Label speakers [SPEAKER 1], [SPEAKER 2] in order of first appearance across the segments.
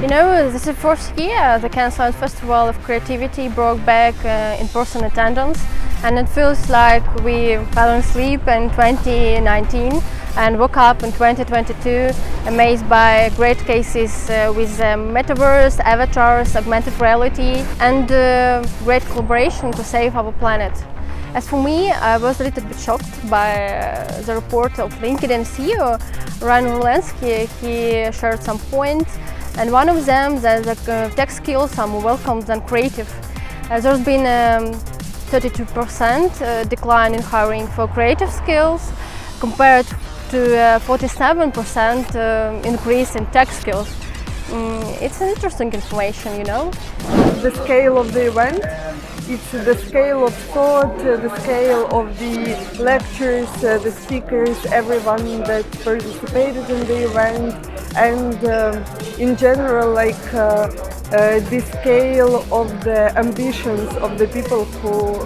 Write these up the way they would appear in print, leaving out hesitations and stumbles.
[SPEAKER 1] You know, this is the first year the Cannes Lions Festival of Creativity brought back in-person attendance, and it feels like we fell asleep in 2019 and woke up in 2022 amazed by great cases with metaverse, avatars, augmented reality, and great collaboration to save our planet. As for me, I was a little bit shocked by the report of LinkedIn CEO Ryan Orlansky. He shared some points, and one of them that the tech skills are more welcome than creative. There's been 32% decline in hiring for creative skills compared to 47% increase in tech skills. It's an interesting information, you know.
[SPEAKER 2] The scale of the event, it's the scale of thought, the scale of the lectures, the speakers, everyone that participated in the event, and in general, the scale of the ambitions of the people who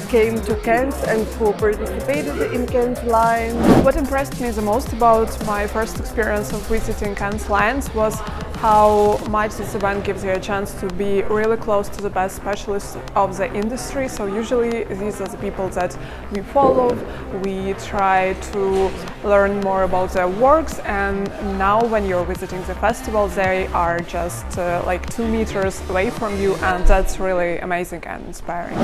[SPEAKER 2] came to Cannes and who participated in Cannes Lions.
[SPEAKER 3] What impressed me the most about my first experience of visiting Cannes Lions was how much this event gives you a chance to be really close to the best specialists of the industry. So usually these are the people that we follow, we try to learn more about their works, and now when you're visiting the festival they are just like 2 meters away from you, and that's really amazing and inspiring.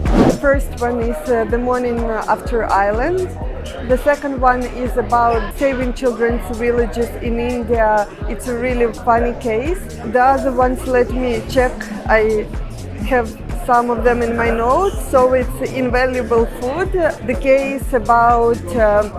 [SPEAKER 2] The first one is the morning after Island. The second one is about saving children's villages in India. It's a really funny case. The other ones, let me check. I have some of them in my notes. So it's invaluable food. The case about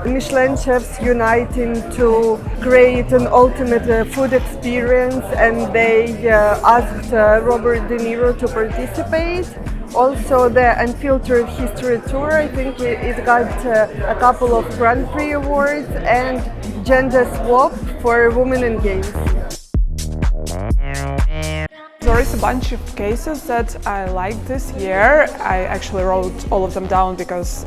[SPEAKER 2] Michelin chefs uniting to create an ultimate food experience, and they asked Robert De Niro to participate. Also the Unfiltered History Tour, I think it got a couple of Grand Prix awards, and Gender Swap for Women in Games.
[SPEAKER 3] There is a bunch of cases that I liked this year. I actually wrote all of them down because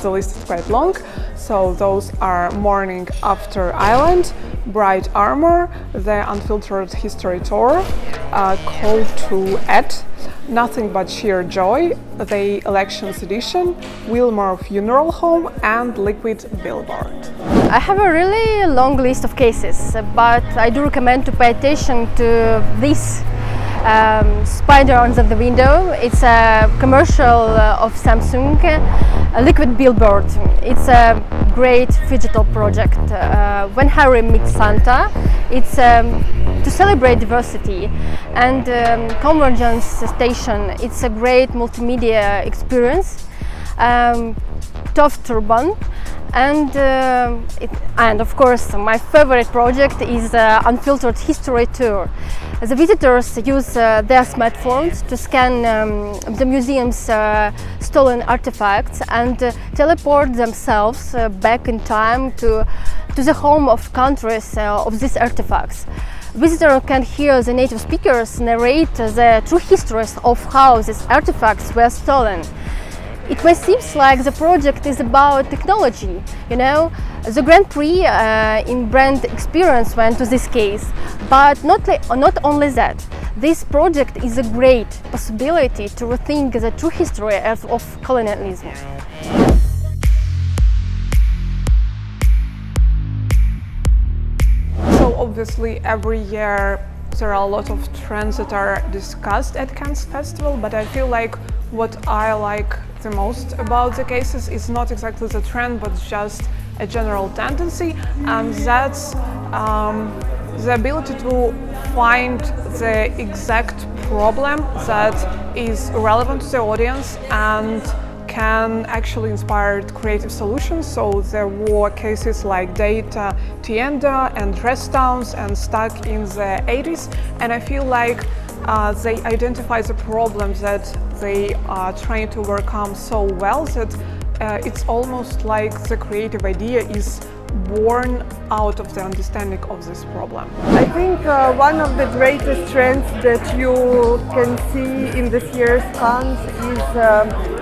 [SPEAKER 3] the list is quite long. So those are Morning After Island, Bright Armor, The Unfiltered History Tour, Call to Act, Nothing But Sheer Joy, The Elections Edition, Wilmore Funeral Home, and Liquid Billboard.
[SPEAKER 1] I have a really long list of cases, but I do recommend to pay attention to this spider on the window. It's a commercial of Samsung, a Liquid Billboard. It's a great digital project. When Harry meets Santa, it's to celebrate diversity, and Convergence Station. It's a great multimedia experience. Tough Turban. And of course, my favorite project is the Unfiltered History Tour. The visitors use their smartphones to scan the museum's stolen artifacts and teleport themselves back in time to the home of countries of these artifacts. Visitors can hear the native speakers narrate the true histories of how these artifacts were stolen. It may seem like the project is about technology, you know. The Grand Prix in brand experience went to this case, but not only that. This project is a great possibility to rethink the true history of colonialism.
[SPEAKER 3] So obviously every year there are a lot of trends that are discussed at Cannes Festival, but I feel like what I like the most about the cases is not exactly the trend, but just a general tendency, and that's the ability to find the exact problem that is relevant to the audience and can actually inspire creative solutions. So there were cases like Data Tienda and Dress Towns and Stuck in the 80s, and I feel like they identify the problems that they are trying to overcome so well that it's almost like the creative idea is born out of the understanding of this problem.
[SPEAKER 2] I think one of the greatest trends that you can see in this year's Cannes is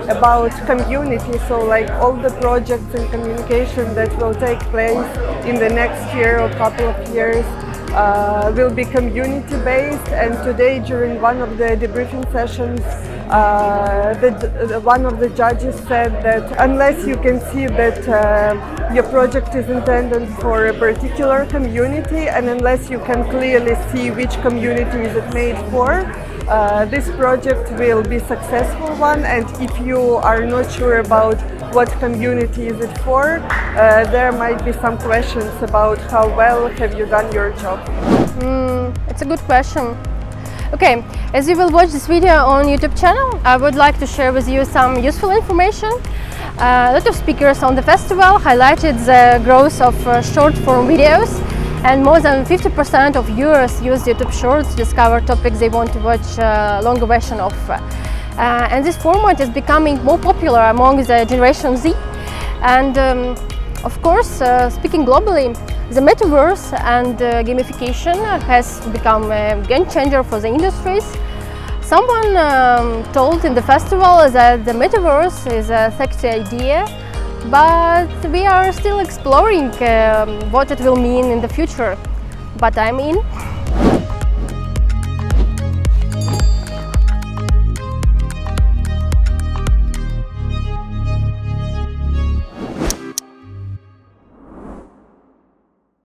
[SPEAKER 2] about community. So like all the projects and communication that will take place in the next year or couple of years will be community based. And today during one of the debriefing sessions, one of the judges said that unless you can see that your project is intended for a particular community, and unless you can clearly see which community is it made for, this project will be successful one. And if you are not sure about what community is it for, there might be some questions about how well have you done your job.
[SPEAKER 1] It's a good question. Okay, as you will watch this video on YouTube channel, I would like to share with you some useful information. A lot of speakers on the festival highlighted the growth of short form videos, and more than 50% of viewers use YouTube Shorts to discover topics they want to watch longer version of. And this format is becoming more popular among the Generation Z. And of course, speaking globally, the metaverse and gamification has become a game changer for the industries. Someone told in the festival that the metaverse is a sexy idea, but we are still exploring what it will mean in the future. But I'm in.